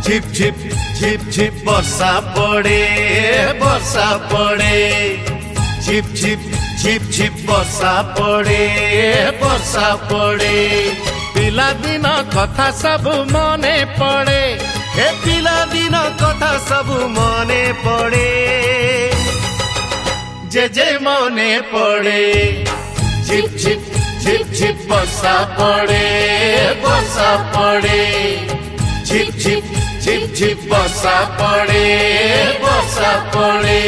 ঝিপ ঝিপ ঝিপ ঝিপ বর্ষা পড়ে বর্ষা পড়ে ঝিপ ঝিপ ঝিপ ঝিপ বর্ষা পড়ে বর্ষা পড়ে ପିଲାଦିନ କଥା ସବୁ ମନେ ପଡ଼େ ଏ ପିଲାଦିନ କଥା ସବୁ ମନେ ପଡ଼େ ଜେଜେ ମନେ ପଡ଼େ ঝিপ ঝিপ ঝিপ ঝিপ বর্ষা পড়ে বর্ষা পড়ে ঝিপ ঝিপ ঝিপ ঝিপ বর্ষা পড়ে বর্ষা পড়ে